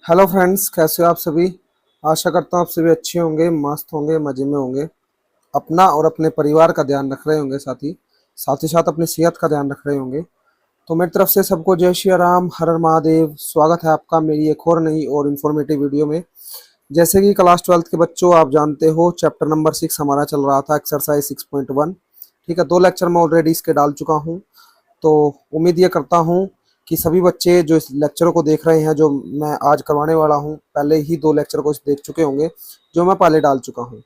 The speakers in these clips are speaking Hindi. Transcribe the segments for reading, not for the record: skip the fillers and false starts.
हेलो फ्रेंड्स, कैसे हो आप सभी। आशा करता हूँ आप सभी अच्छे होंगे, मस्त होंगे, मज़े में होंगे। अपना और अपने परिवार का ध्यान रख रहे होंगे, साथ ही साथ अपनी सेहत का ध्यान रख रहे होंगे। तो मेरी तरफ से सबको जय श्री राम, हर हर महादेव। स्वागत है आपका मेरी एक और नई और इन्फॉर्मेटिव वीडियो में। जैसे कि क्लास 12th के बच्चों, आप जानते हो चैप्टर नंबर 6 हमारा चल रहा था, एक्सरसाइज 6.1। ठीक है, 2 लेक्चर मैं ऑलरेडी इसके डाल चुका हूँ। तो उम्मीद ये करता हूँ कि सभी बच्चे जो इस लेक्चर को देख रहे हैं, जो मैं आज करवाने वाला हूँ, पहले ही 2 लेक्चर को देख चुके होंगे, जो मैं पहले डाल चुका हूँ।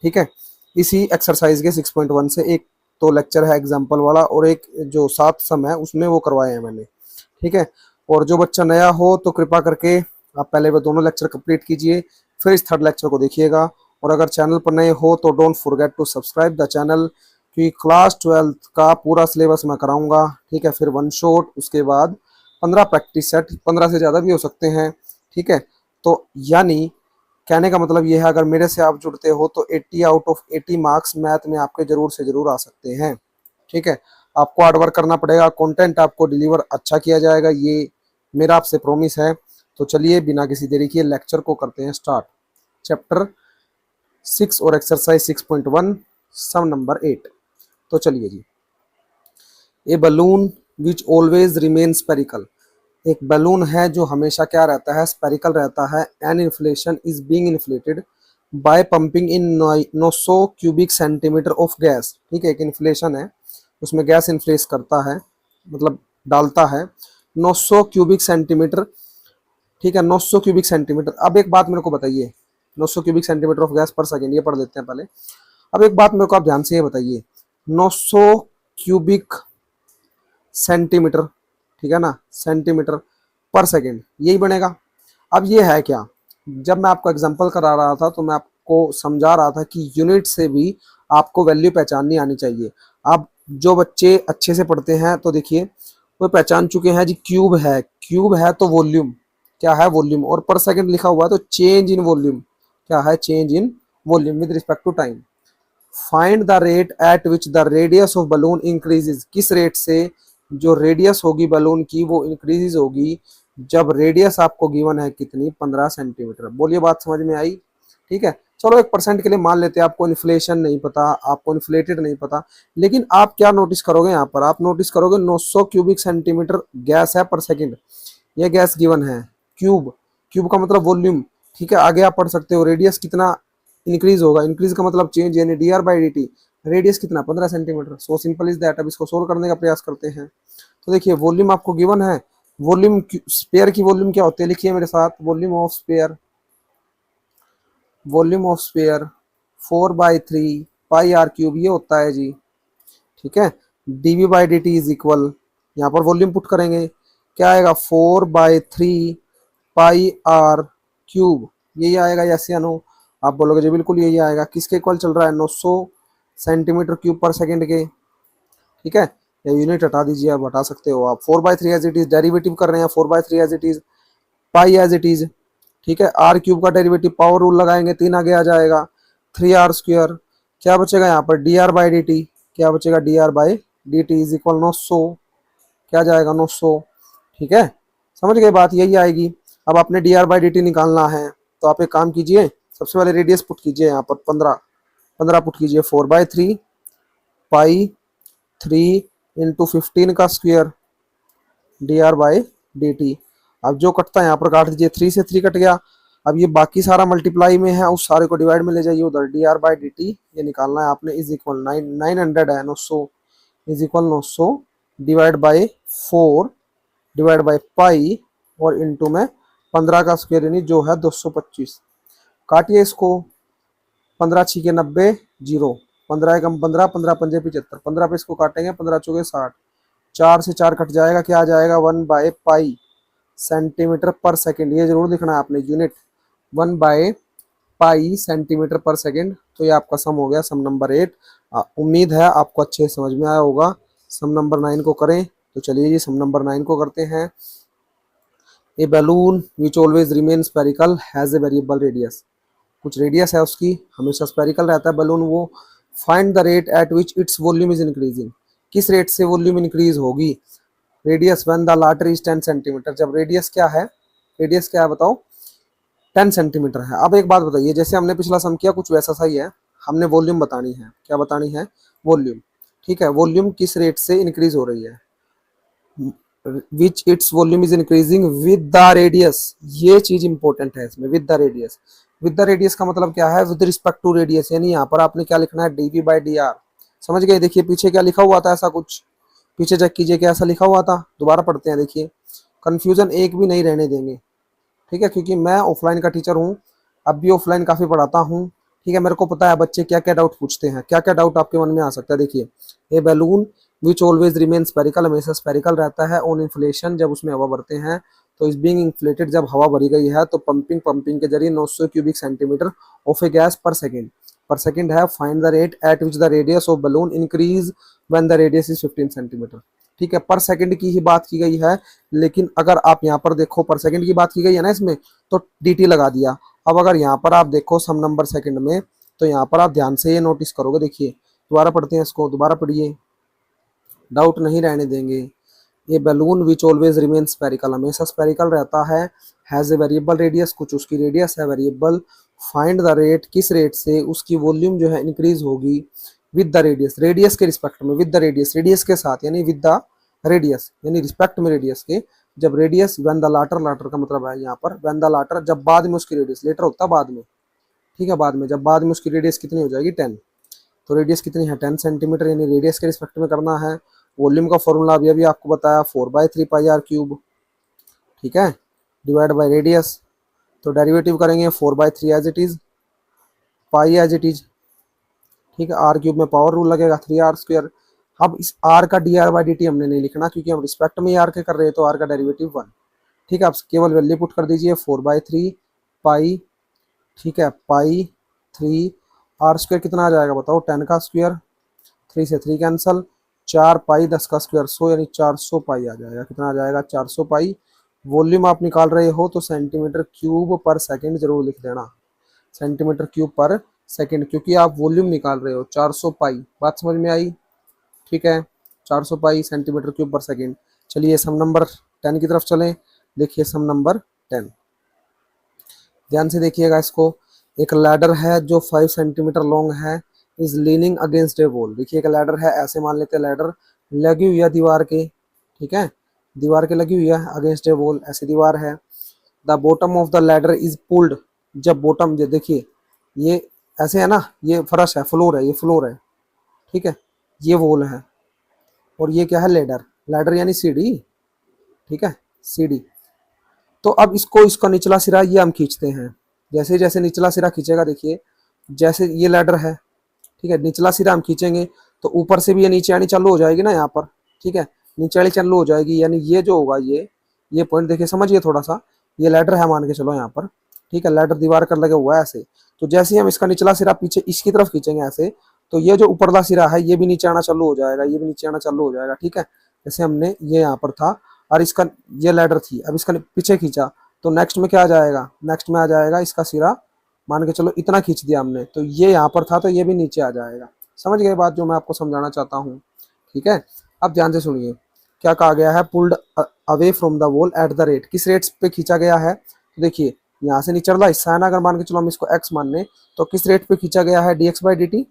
ठीक है, इसी एक्सरसाइज के 6.1 से एक 2 लेक्चर है एग्जाम्पल वाला, और एक जो 7 सम है उसमें वो करवाए हैं मैंने। ठीक है, और जो बच्चा नया हो तो कृपा करके आप पहले वो दोनों लेक्चर कंप्लीट कीजिए, फिर इस 3rd लेक्चर को देखिएगा। और अगर चैनल पर नए हो तो don't forget to subscribe the channel, क्योंकि क्लास 12th का पूरा सिलेबस मैं कराऊंगा। ठीक है, फिर 1 शॉट, उसके बाद 15 प्रैक्टिस सेट, 15 से ज़्यादा भी हो सकते हैं। ठीक है, तो यानी कहने का मतलब ये है, अगर मेरे से आप जुड़ते हो तो 80 आउट ऑफ 80 मार्क्स मैथ में आपके जरूर से जरूर आ सकते हैं। ठीक है, आपको हार्ड वर्क करना पड़ेगा, कंटेंट आपको डिलीवर अच्छा किया जाएगा, ये मेरा आपसे प्रॉमिस है। तो चलिए बिना किसी देरी के लेक्चर को करते हैं स्टार्ट। चैप्टर 6 और एक्सरसाइज 6.1, सम नंबर 8। तो चलिए जी। A balloon which always remain spherical. एक बैलून है जो हमेशा क्या रहता है, स्पेरिकल रहता है। An inflation is being inflated by pumping in 900 cubic centimetre of gas. ठीक है, एक इन्फ्लेशन है, उसमें गैस इन्फ्लेस करता है, मतलब डालता है 900 क्यूबिक सेंटीमीटर। ठीक है, 900 क्यूबिक सेंटीमीटर। अब एक बात मेरे को बताइए, 900 क्यूबिक सेंटीमीटर ऑफ गैस पर सेकेंड, ये पढ़ लेते हैं पहले। अब एक बात मेरे को आप ध्यान से ये बताइए, 900 क्यूबिक सेंटीमीटर, ठीक है ना, सेंटीमीटर पर सेकेंड, यही बनेगा। अब ये है क्या, जब मैं आपको एग्जांपल करा रहा था तो मैं आपको समझा रहा था कि यूनिट से भी आपको वैल्यू पहचाननी आनी चाहिए। अब जो बच्चे अच्छे से पढ़ते हैं तो देखिए वो पहचान चुके हैं जी, क्यूब है, क्यूब है तो वॉल्यूम क्या है, वॉल्यूम, और पर सेकंड लिखा हुआ है तो चेंज इन वॉल्यूम क्या है, change in volume with respect to time. Find the rate at which the radius of balloon increases. किस रेट से जो रेडियस होगी बलून की वो इंक्रीज होगी, जब रेडियस आपको गिवन है कितनी, 15 सेंटीमीटर। बोलिए बात समझ में आई। ठीक है, चलो 1% के लिए मान लेते हैं आपको इन्फ्लेशन नहीं पता, आपको इन्फ्लेटेड नहीं पता, लेकिन आप क्या नोटिस करोगे, यहाँ पर आप नोटिस करोगे 900 क्यूबिक सेंटीमीटर गैस है पर सेकंड, ये गैस गिवन है। क्यूब, क्यूब का मतलब वॉल्यूम। ठीक है, आगे आप पढ़ सकते हो रेडियस कितना इंक्रीज होगा, इंक्रीज का मतलब चेंज, यानी D R by D T. Radius कितना, 15 centimetre. So simple is that. अब इसको सोल्व करने का प्रयास करते हैं। तो देखिए वॉल्यूम आपको गिवन है, वॉल्यूम स्पेयर की वॉल्यूम क्या होती है, लिखिए मेरे साथ, volume of sphere, volume of sphere 4/3 pi r cube, ये होता है जी। ठीक है, d v by D t is equal, यहाँ पर वॉल्यूम पुट करेंगे, क्या आएगा, 4/3 पाई आर क्यूब, यही आएगा, यस या नो। आप बोलोगे जी बिल्कुल यही आएगा। किसके इक्वल चल रहा है, 900 सेंटीमीटर क्यूब पर सेकंड के। ठीक है, ये यूनिट हटा दीजिए, आप हटा सकते हो आप। 4/3 एज इट इज, डेरिवेटिव कर रहे हैं 4/3 as it is, pi as it is. ठीक है, आर क्यूब का डेरिवेटिव पावर रूल लगाएंगे, 3 आगे आ जाएगा, 3r²। क्या बचेगा यहाँ पर, D R by D T, क्या बचेगा, D R by D t is equal 900, क्या जाएगा 900। ठीक है, समझ गए बात, यही आएगी। अब आपने D R by D t निकालना है तो आप एक काम कीजिए, सबसे पहले रेडियस पुट कीजिए यहाँ पर 15, 15 पुट कीजिए, 4/3 पाई 3 × 15 का square D R by D T. अब जो कटता है यहाँ पर काट दीजिए, 3 से 3 कट गया। अब ये बाकी सारा मल्टीप्लाई में है, उस सारे को डिवाइड में ले जाइए उधर, D R by D T ये निकालना है आपने, इज इक्वल 900 है, 900 is equal 900 divide by 4 divide by pi और इंटू में 15 का स्क्वायर, यानी जो है 225। काटिए इसको, 15 छीके 90, जीरो, 15 एकम 15, 15 पंजे 75, 15 पे इसको काटेंगे, 15 चौके 60, 4 से 4 कट जाएगा, क्या आ जाएगा, 1/पाई सेंटीमीटर पर सेकंड। ये जरूर लिखना है आपने यूनिट, 1/पाई सेंटीमीटर पर सेकंड। तो ये आपका सम हो गया, सम नंबर 8। उम्मीद है आपको अच्छे समझ में आया होगा। सम नंबर 9 को करें, तो चलिए जी सम नंबर 9 को करते हैं। A balloon which always remain spherical has a variable radius. कुछ रेडियस है उसकी, हमेशा स्पेरिकल रहता है बैलून वो। Find the rate at which its volume is increasing. किस रेट से वॉल्यूम इंक्रीज होगी, radius when the latter is 10 centimetre. जब रेडियस क्या है, रेडियस क्या है बताओ, 10 सेंटीमीटर है। अब एक बात बताइए, जैसे हमने पिछला सम किया कुछ वैसा सा ही है, हमने वॉल्यूम बतानी है। क्या बतानी है? वॉल्यूम। ठीक है, वॉल्यूम किस रेट से इंक्रीज हो रही है, which its volume is increasing with the radius. ये चीज इंपॉर्टेंट है इसमें, with the radius. With the radius का मतलब क्या है? विद रिस्पेक्ट टू रेडियस, यानी यहाँ पर आपने क्या लिखना है, डीवी बाई डी आर। समझ गए? देखिए पीछे क्या लिखा हुआ था, ऐसा कुछ पीछे चेक कीजिए क्या ऐसा लिखा हुआ था। दोबारा पढ़ते हैं, देखिए कंफ्यूजन एक भी नहीं रहने देंगे। ठीक है, क्योंकि मैं ऑफलाइन का टीचर हूँ, अब भी ऑफलाइन काफ़ी पढ़ाता हूँ। ठीक है, मेरे को पता है बच्चे क्या क्या डाउट पूछते हैं, क्या क्या डाउट आपके मन में आ सकता है। देखिए, a balloon which always remain spherical, हमेशा स्पेरिकल रहता है ऑन इन्फ्लेशन, जब उसमें हवा भरते हैं तो इस बीइंग इन्फ्लेटेड, जब हवा भरी गई है तो पंपिंग के जरिए 900 cubic centimetre of A gas पर सेकेंड है। Find the rate at which the radius of balloon increase when the radius is 15 centimetre. ठीक है, पर सेकंड की ही बात की गई है, लेकिन अगर आप यहाँ पर देखो पर सेकंड की बात की गई है ना इसमें, तो dt लगा दिया। अब अगर यहाँ पर आप देखो सम नंबर सेकंड में, तो यहाँ पर आप ध्यान से ये नोटिस करोगे। देखिए दोबारा पढ़ते हैं इसको, दोबारा पढ़िए, डाउट नहीं रहने देंगे। ये balloon which always remain spherical, हमेशा स्पेरिकल रहता है। हैज़ ए वेरिएबल रेडियस, कुछ उसकी रेडियस है वेरिएबल। फाइंड द रेट, किस रेट से उसकी वॉल्यूम जो है इंक्रीज होगी, विद द रेडियस, रेडियस के रिस्पेक्ट में, विद द रेडियस, रेडियस के साथ, यानी विद द रेडियस यानी रिस्पेक्ट में रेडियस के। जब रेडियस व्हेन द लाटर, लाटर का मतलब है यहाँ पर व्हेन द लाटर, जब बाद में उसकी रेडियस, लेटर होता है बाद में। ठीक है, बाद में, जब बाद में उसकी रेडियस कितनी हो जाएगी 10, तो रेडियस कितनी है 10 सेंटीमीटर, यानी रेडियस के रिस्पेक्ट में करना है। वॉल्यूम का फॉर्मूला अभी आपको बताया 4/3πr³। ठीक है, डिवाइड बाय रेडियस, तो डेरिवेटिव करेंगे 4/3 as it is, pi as it is. ठीक है, r³ में पावर रूल लगेगा 3r²। अब इस r का dr/dt हमने नहीं लिखना, क्योंकि हम रिस्पेक्ट में r के कर रहे हैं, तो r का डेरिवेटिव 1। ठीक है, आप केवल वैल्यू पुट कर दीजिए 4/3 पाई। ठीक है, पाई 3 r² कितना आ जाएगा बताओ, 10 का स्क्वायर, 3 से 3 कैंसल, 4 पाई 10 का स्क्वायर 100, यानी 400 पाई आ जाएगा। कितना आ जाएगा? 400 पाई। वॉल्यूम आप निकाल रहे हो तो सेंटीमीटर क्यूब पर सेकंड जरूर लिख देना, सेंटीमीटर क्यूब पर सेकंड, क्योंकि आप वॉल्यूम निकाल रहे हो। 400 पाई, बात समझ में आई? ठीक है, 400 पाई सेंटीमीटर क्यूब पर सेकंड। चलिए सम नंबर 10 की तरफ चलें। देखिए सम नंबर 10, ध्यान से देखिएगा इसको। एक लैडर है जो 5 सेंटीमीटर लॉन्ग है, is leaning against A wall. देखिए एक लैडर है, ऐसे मान लेते हैं लैडर लगी हुई है दीवार के। ठीक है, दीवार के लगी हुई है अगेंस्ट ए वॉल, ऐसी दीवार है। The bottom of the ladder is pulled, जब बॉटम, देखिए ये ऐसे है ना, ये फर्श है, फ्लोर है, ये फ्लोर है। ठीक है, ये वॉल है, और ये क्या है? लैडर। लैडर यानी सीढ़ी। ठीक है, सीढ़ी। तो अब इसको, इसका निचला सिरा ये हम खींचते हैं। जैसे जैसे निचला सिरा खींचेगा, देखिए जैसे ये लैडर है, ठीक है, निचला सिरा हम खींचेंगे तो ऊपर से भी ये नीचे आनी चालू हो जाएगी ना यहाँ पर। ठीक है, नीचे आनी चालू हो जाएगी, यानी ये जो होगा, ये पॉइंट देखिए, समझिए थोड़ा सा। ये लैडर है मान के चलो यहाँ पर। ठीक है, लैडर दीवार कर लगा हुआ है ऐसे, तो जैसे ही हम इसका निचला सिरा पीछे इसकी तरफ खींचेंगे ऐसे, तो ये जो ऊपरला सिरा है ये भी नीचे आना चालू हो जाएगा, ये भी नीचे आना चालू हो जाएगा। ठीक है, जैसे हमने ये यहाँ पर था और इसका ये लैडर थी, अब इसका पीछे खींचा तो नेक्स्ट में क्या आ जाएगा? नेक्स्ट में आ जाएगा इसका सिरा, मान के चलो इतना खींच दिया हमने, तो ये यहाँ पर था तो ये भी नीचे आ जाएगा। समझ गए बात जो मैं आपको समझाना चाहता हूँ? ठीक है, अब ध्यान से सुनिए क्या कहा गया है। Pulled away from the wall at the rate, किस रेट पे खींचा गया है? तो देखिए यहाँ से निचला हिस्सा है ना, अगर मान के चलो हम इसको x मान लें, तो किस रेट पे खींचा गया है? dx/dt,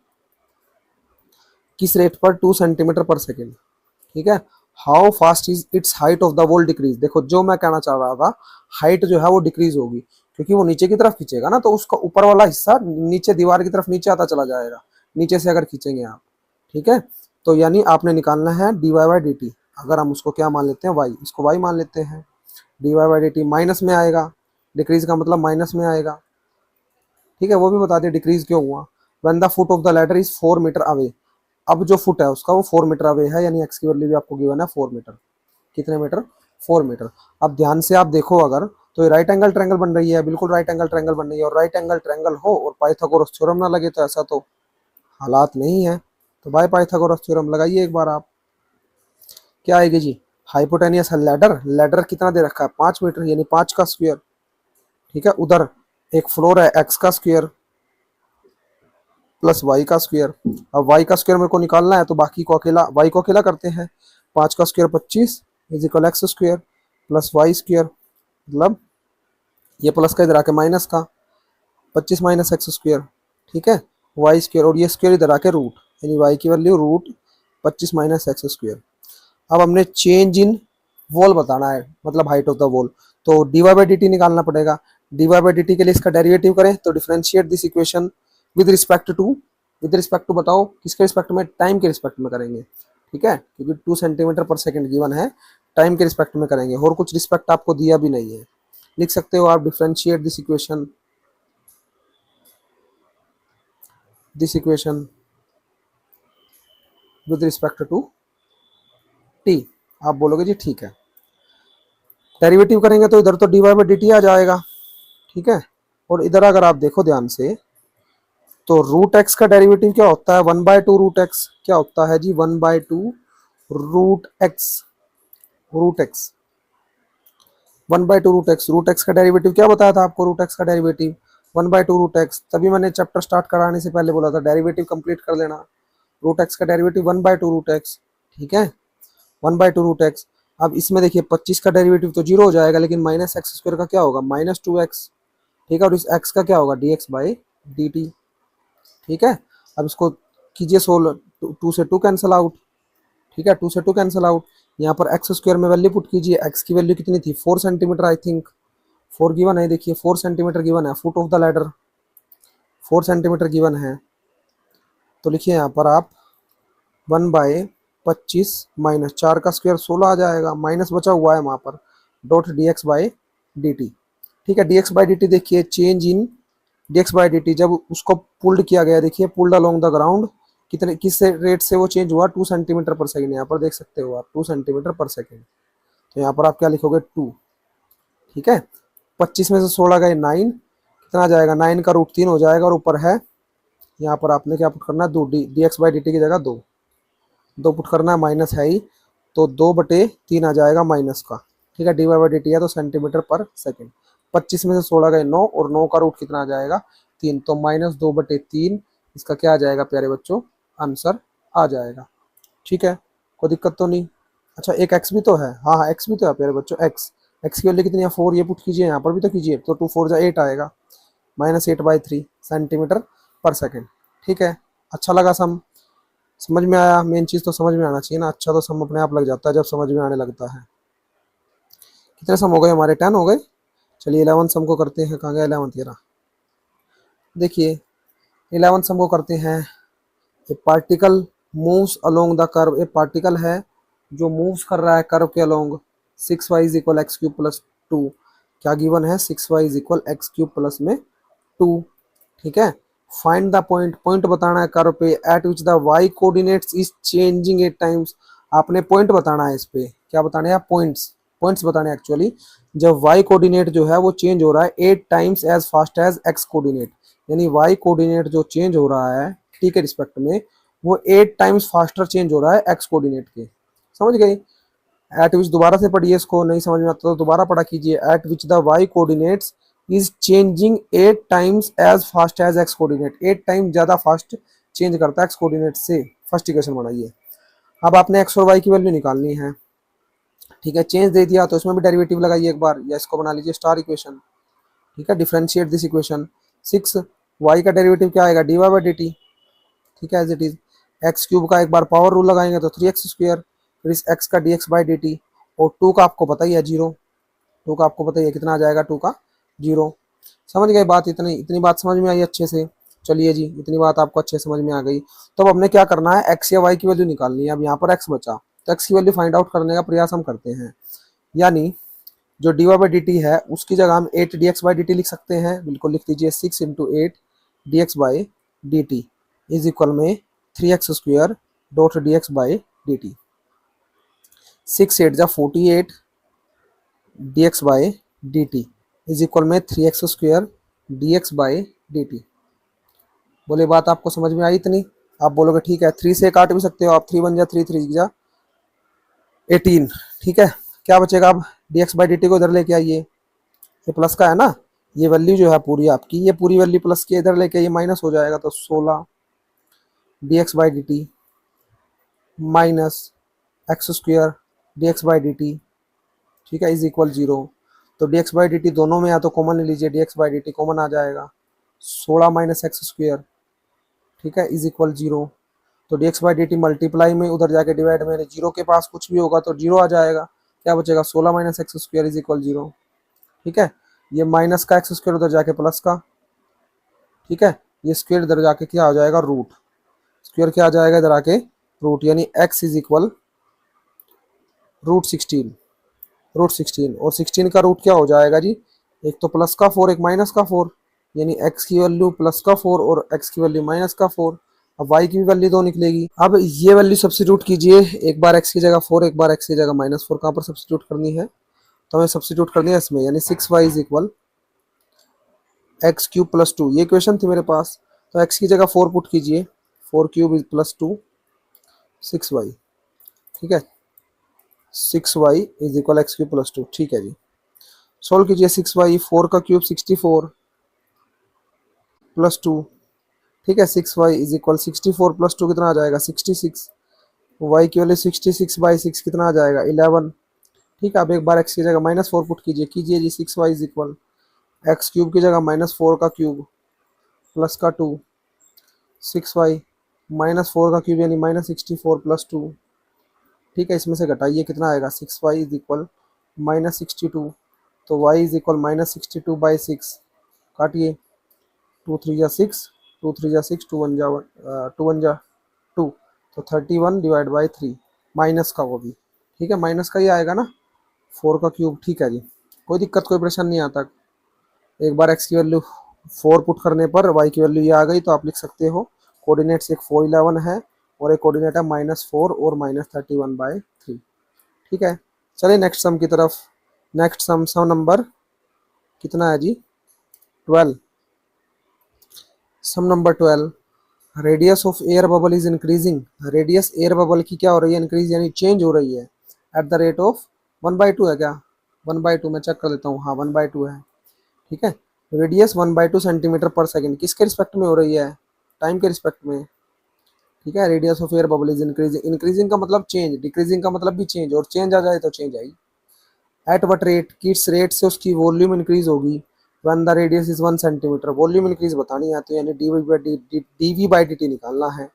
किस रेट पर? 2 सेंटीमीटर पर सेकेंड। ठीक है, how fast is it's height of the wall decrease. देखो जो मैं कहना चाह रहा था, हाइट जो है वो डिक्रीज होगी, क्योंकि वो नीचे की तरफ खींचेगा ना, तो उसका ऊपर वाला हिस्सा नीचे दीवार की तरफ नीचे आता चला जाएगा, नीचे से अगर खींचेंगे आप। ठीक है, तो यानी आपने निकालना है dy/dt। अगर हम उसको क्या मान लेते हैं? y, इसको y मान लेते हैं। dy/dt माइनस में आएगा, डिक्रीज का मतलब माइनस में आएगा। ठीक है, वो भी बता दें डिक्रीज क्यों हुआ। When the foot of the ladder is 4 metre away, अब जो फुट है उसका वो 4 मीटर अवे है, यानी x की वैल्यू भी आपको गिवन है 4 मीटर। कितने मीटर? 4 मीटर। अब ध्यान से आप देखो अगर, तो ये राइट एंगल ट्रायंगल बन रही है, बिल्कुल राइट एंगल ट्रायंगल बन रही है, और राइट एंगल ट्रायंगल हो और पाइथागोरस थ्योरम ना लगे तो ऐसा तो हालात नहीं है। तो बाय पाइथागोरस थ्योरम लगाइए एक बार आप, क्या आएगी जी? हाइपोटेनियस है लैडर, लैडर कितना दे रखा है? 5 मीटर, यानी 5 का स्क्वायर। ठीक है, उधर एक फ्लोर है, x का स्क्वायर प्लस y का स्क्वायर। अब y का स्क्वायर मेरे को निकालना है, तो बाकी को अकेला, y को अकेला करते हैं। 5 का square 25 is equal x square plus y square, मतलब ये प्लस का इधर आके माइनस का, 25 माइनस एक्स स्क्वायर, ठीक है, वाई स्क्वायर, और ये स्क्वायर इधर आके रूट, यानी वाई की value root 25 minus x square. अब हमने चेंज इन वॉल बताना है, मतलब हाइट ऑफ द वॉल, तो D Y by D t निकालना पड़ेगा। D Y by D t के लिए इसका डेरिवेटिव करें तो differentiate this equation with respect to, with respect to बताओ किसके रिस्पेक्ट में, टाइम के रिस्पेक्ट में करेंगे, ठीक है, क्योंकि 2 सेंटीमीटर पर सेकंड गिवन है, टाइम के रिस्पेक्ट में करेंगे, और कुछ रिस्पेक्ट आपको दिया भी नहीं है। लिख सकते हो आप differentiate this equation with respect to t. आप बोलोगे जी ठीक है, डेरिवेटिव करेंगे तो इधर तो D Y by D T आ जाएगा, ठीक है, और इधर अगर आप देखो ध्यान से तो रूट एक्स का डेरिवेटिव क्या होता है, 1/2 रूट एक्स, क्या होता है जी 1/2 root x, root x 1/2 root x का डेरिवेटिव क्या बताया था आपको, रूट एक्स का डेरिवेटिव 1/2 रूट एक्स, तभी मैंने चैप्टर स्टार्ट कराने से पहले बोला था डेरिवेटिव कंप्लीट कर लेना। रूट एक्स का डेरिवेटिव 1/2 रूट एक्स, ठीक है, 1/2 रूट एक्स। अब इसमें देखिए 25 का डेरिवेटिव तो जीरो हो जाएगा, लेकिन माइनस एक्स स्क्वायर का क्या होगा, -2x, ठीक है, और इस x का क्या होगा dx बाई dt, ठीक है। अब इसको कीजिए सोल्व, 2 से 2 कैंसिल आउट, ठीक है, 2 से 2 कैंसिल आउट, यहाँ पर एक्स स्क्वायर में वैल्यू पुट कीजिए, एक्स की वैल्यू कितनी थी 4 सेंटीमीटर आई थिंक, 4 गिवन है, देखिए 4 सेंटीमीटर गिवन है, foot of the ladder 4 centimetre given है, तो लिखिए यहाँ पर आप 1/25 माइनस 4 का स्क्वायर 16 आ जाएगा, माइनस बचा हुआ है वहाँ पर, dot D x by D T, ठीक है। D x by D T देखिए change in D x by D T, जब उसको पुल्ड किया गया, देखिए पुल्ड अलोंग द ग्राउंड, कितने किस रेट से वो चेंज हुआ, 2 सेंटीमीटर पर सेकंड, यहाँ पर देख सकते हो आप 2 सेंटीमीटर पर सेकंड, तो यहाँ पर आप क्या लिखोगे 2, ठीक है। 25 में से 16 गए 9, कितना आ जाएगा 9 का रूट 3 हो जाएगा, और ऊपर है यहाँ पर आपने क्या पुट करना है, दो D x by D T की जगह 2, 2 पुट करना है, माइनस है ही, तो 2/3 आ जाएगा माइनस का, ठीक है, d Y by D t है तो सेंटीमीटर पर सेकंड। 25 में से 16 गए 9, और 9 का रूट कितना आ जाएगा 3, तो -2/3, इसका क्या आ जाएगा प्यारे बच्चों, आंसर आ जाएगा, ठीक है, कोई दिक्कत तो नहीं। अच्छा एक एक्स भी तो है, हाँ हाँ एक्स भी तो है प्यारे बच्चों, एक्स, एक्स की वैल्यू कितनी है 4, ये पुट कीजिए, यहाँ पर भी तो कीजिए, तो 2 4 8 आएगा, -8/3 सेंटीमीटर पर सेकंड, ठीक है। अच्छा लगा सम, समझ में आया, मेन चीज़ तो समझ में आना चाहिए ना, अच्छा तो सम अपने आप लग जाता है जब समझ में आने लगता है। कितने सम हो गए हमारे, 10 हो गए, चलिए 11 सम को करते हैं, कहाँ गया 11, ये रहा, देखिए 11 सम को करते हैं। ए particle moves along the curve, एक पार्टिकल है जो मूव्स कर रहा है कर्व के along, 6y is equal x cube plus 2, क्या गिवन है 6y is equal x cube plus में 2, ठीक है। फाइंड द पॉइंट, पॉइंट बताना है कर्व पे, eight which the y coordinates is changing 8 times, आपने पॉइंट बताना है, इस पे क्या बताने हैं, पॉइंट्स, पॉइंट्स बताने हैं एक्चुअली, जब y कोऑर्डिनेट जो है वो चेंज हो रहा है 8 times as fast as x coordinate, यानी y कोऑर्डिनेट जो चेंज हो रहा है t के रिस्पेक्ट में, वो 8 टाइम्स फास्टर चेंज हो रहा है x कोऑर्डिनेट के, समझ गए। एट विच, दोबारा से पढ़िए, इसको नहीं समझ में आता तो दोबारा पढ़ा कीजिए, at which the y coordinates is changing 8 times as fast as x coordinate, 8 time ज्यादा फास्ट चेंज करता है x कोऑर्डिनेट से, फर्स्ट इक्वेशन बनाइए। अब आपने x और y की वैल्यू निकालनी है, ठीक है, चेंज दे दिया तो इसमें भी डेरिवेटिव लगाइए एक बार, या इसको बना लीजिए स्टार इक्वेशन, ठीक है, डिफरेंशिएट दिस इक्वेशन, 6 y का डेरिवेटिव क्या आएगा d Y by D T, ठीक है, as it is, x cube का एक बार पावर रूल लगाएंगे तो 3x स्क्वायर, फिर इस x का dx बाई डी टी, और 2 का आपको पता ही है 0, 2 का आपको पता ही है कितना आ जाएगा, 2 का 0, समझ गए बात, इतनी इतनी बात समझ में आई अच्छे से, चलिए जी इतनी बात आपको अच्छे समझ में आ गई। तो अब हमने क्या करना है, x या y की वैल्यू निकालनी है, अब यहाँ पर x बचा, तो x की वैल्यू फाइंड आउट करने का प्रयास हम करते हैं, यानी जो d Y by D t है उसकी जगह हम 8 d x by D t लिख सकते हैं, बिल्कुल लिख दीजिए, 6 into 8 d x by D t is equal में 3x square dot D x by D t, 6 8 जा 48 d x by D t is equal में 3x square D x by D t. बोले बात आपको समझ में आई इतनी, आप बोलोगे ठीक है, 3 से काट भी सकते हो आप, 3 1 जा 3 3 जा 18, ठीक है, क्या बचेगा, अब D x by D T को इधर लेके आइए, ये प्लस का है ना, ये वैल्यू जो है पूरी आपकी, ये पूरी वैल्यू प्लस की इधर लेके ये माइनस हो जाएगा, तो 16 D x by D T minus x square D x by D T, ठीक है, इज इक्वल 0, तो D x by D T दोनों में या तो कॉमन ले लीजिए, D x by D T common आ जाएगा, 16 माइनस एक्स स्क्वेयर, ठीक है, इज इक्वल जीरो। तो D x by D T multiply में उधर जाके डिवाइड में जीरो के पास कुछ भी होगा तो जीरो आ जाएगा, क्या बचेगा 16 minus X square is equal zero, ठीक है। ये माइनस का एक्स स्क्वेयर उधर जाके प्लस का, ठीक है, ये स्क्वेयर इधर जाके क्या हो जाएगा रूट, स्क्वेयर क्या आ जाएगा इधर आके रूट, यानी x is equal root 16, root 16, और 16 का रूट क्या हो जाएगा जी, एक तो प्लस का 4 एक माइनस का 4, यानी x की वैल्यू प्लस का 4 और x की वैल्यू माइनस का 4। अब y की भी वैल्यू दो निकलेगी। अब ये वैल्यू सब्स्टिट्यूट कीजिए, एक बार x की जगह 4 एक बार x की जगह -4, कहाँ पर सब्स्टिट्यूट करनी है, तो हमें सब्स्टिट्यूट करनी है इसमें, यानी 6y is equal x cube plus 2, ये क्वेश्चन थी मेरे पास, तो x की जगह 4 पुट कीजिए, 4 क्यूब प्लस 2 6y, ठीक है, 6y is equal x cube plus 2, ठीक है जी। सोल्व कीजिए, 6y 4 का क्यूब 64 प्लस 2, ठीक है, 6y इज इक्वल 64 प्लस 2 कितना आ जाएगा 66, y की वैल्यू 66 बाई 6 कितना आ जाएगा 11, ठीक है। अब एक बार x की जगह -4 पुट कीजिए जी, 6y is equal x cube की जगह -4 का क्यूब प्लस का 2, 6y -4 का क्यूब यानी -64 प्लस 2, ठीक है, इसमें से घटाइए कितना आएगा 6y इज इक्वल -62, तो y इज इक्वल -62 बाई 6, काटिए 2 3 जा 6, 2 3 जा 6, 2 1 जा 2, तो 31 डिवाइड बाई 3, माइनस का वो भी, ठीक है, माइनस का ही आएगा ना 4 का क्यूब, ठीक है जी, कोई दिक्कत कोई परेशानी नहीं आता। एक बार x की वैल्यू 4 पुट करने पर y की वैल्यू ये आ गई, तो आप लिख सकते हो कोऑर्डिनेट्स एक 4 11 है और एक कोऑर्डिनेट है -4 और -31 बाई 3, ठीक है। चलिए नेक्स्ट सम की तरफ। नेक्स्ट सम नंबर कितना है जी 12, sum number 12, radius of air bubble is increasing, radius air bubble की क्या हो रही है इंक्रीज, यानी चेंज हो रही है एट द रेट ऑफ 1/2 है क्या, 1/2 मैं चेक कर लेता हूँ, हाँ 1/2 है, ठीक है। रेडियस 1/2 सेंटीमीटर पर सेकंड किसके रिस्पेक्ट में हो रही है, टाइम के रिस्पेक्ट में, ठीक है। Radius of air bubble is increasing, increasing का मतलब चेंज, डिक्रीजिंग का मतलब भी चेंज, और चेंज आ जाए तो चेंज आई। एट वट रेट, किस रेट से उसकी वॉल्यूम इंक्रीज होगी, when the radius is 1 centimetre, volume increase बतानी है तो यानी डीवी बाई डी टी निकालना है।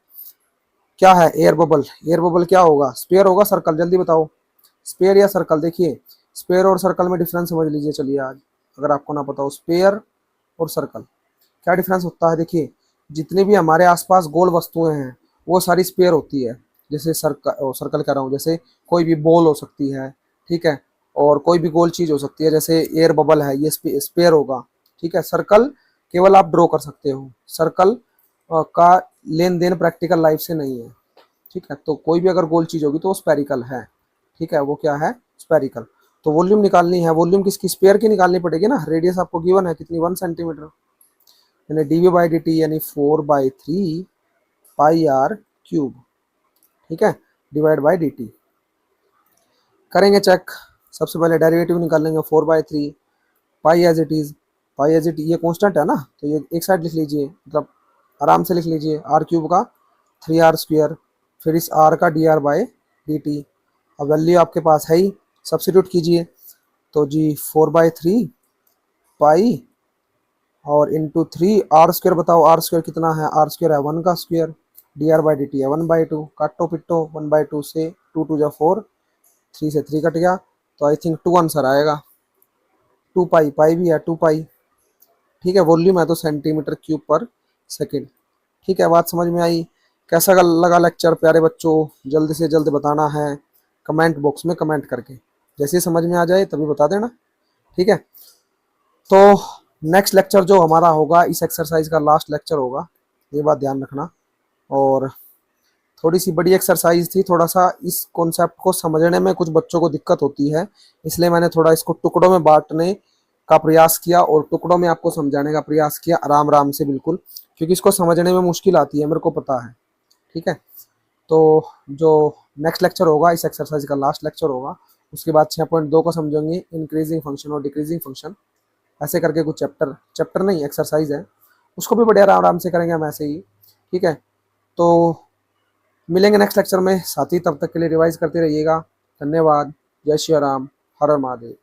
क्या है एयर बबल, एयर बबल क्या होगा, स्पेयर होगा सर्कल, जल्दी बताओ स्पेयर या सर्कल। देखिए स्पेयर और सर्कल में डिफरेंस समझ लीजिए, चलिए आज अगर आपको ना पता हो स्पेयर और सर्कल क्या डिफरेंस होता है। देखिए जितनी भी हमारे आसपास गोल वस्तुएं हैं वो सारी स्पेयर होती है, जैसे सर्कल कह रहा हूँ, जैसे कोई भी बॉल हो सकती है, ठीक है, और कोई भी गोल चीज हो सकती है, जैसे एयर बबल है ये स्पेयर होगा, ठीक है। सर्कल केवल आप ड्रॉ कर सकते हो, सर्कल का लेन देन प्रैक्टिकल लाइफ से नहीं है, ठीक है। तो कोई भी अगर गोल चीज होगी तो वो स्पेरिकल है, ठीक है, वो क्या है स्पेरिकल। तो वॉल्यूम निकालनी है, वॉल्यूम किसकी स्पेयर की निकालनी पड़ेगी ना, रेडियस आपको गिवन है कितनी 1 सेंटीमीटर, यानी डीवी बाई डी टी यानी 4/3 पाई आर क्यूब, ठीक है, डिवाइड बाई डी टी। करेंगे चेक, सबसे पहले डेरिवेटिव निकालेंगे 4/3 pi as it is, pi as it ये कांस्टेंट है ना, तो ये एक साइड लिख लीजिए, मतलब आराम से लिख लीजिए, आर क्यूब का 3r स्क्वायर, फिर इस आर का D R by D T. अब वैल्यू आपके पास है ही, सब्स्टिट्यूट कीजिए, तो जी 4/3 पाई और इंटू 3 आर स्क्वायर, बताओ आर स्क्वायर कितना है, आर स्क्वायर है 1 का square, D R by D t है 1/2, काटो पिट्टो 1/2 से 2 2 जा 4, 3 से 3 कट गया, तो आई थिंक 2 आंसर आएगा, 2 पाई, पाई भी है 2 पाई, ठीक है। वॉल्यूम है तो सेंटीमीटर क्यूब पर सेकेंड, ठीक है। बात समझ में आई, कैसा लगा लेक्चर प्यारे बच्चों, जल्द से जल्द बताना है कमेंट बॉक्स में कमेंट करके, जैसे ही समझ में आ जाए तभी बता देना, ठीक है। तो नेक्स्ट लेक्चर जो हमारा होगा इस एक्सरसाइज का लास्ट लेक्चर होगा, ये बात ध्यान रखना। और थोड़ी सी बड़ी एक्सरसाइज थी, थोड़ा सा इस कॉन्सेप्ट को समझने में कुछ बच्चों को दिक्कत होती है, इसलिए मैंने थोड़ा इसको टुकड़ों में बांटने का प्रयास किया और टुकड़ों में आपको समझाने का प्रयास किया, आराम आराम से बिल्कुल, क्योंकि इसको समझने में मुश्किल आती है, मेरे को पता है, ठीक है। तो जो नेक्स्ट लेक्चर होगा इस एक्सरसाइज का लास्ट लेक्चर होगा, उसके बाद 6.2 को समझेंगे इंक्रीजिंग फंक्शन और डिक्रीजिंग फंक्शन, ऐसे करके कुछ चैप्टर नहीं एक्सरसाइज है, उसको भी बड़े आराम से करेंगे हम ऐसे ही, ठीक है। तो मिलेंगे नेक्स्ट लेक्चर में, साथ ही तब तक के लिए रिवाइज करते रहिएगा। धन्यवाद, जय श्री राम, हर हर महादेव।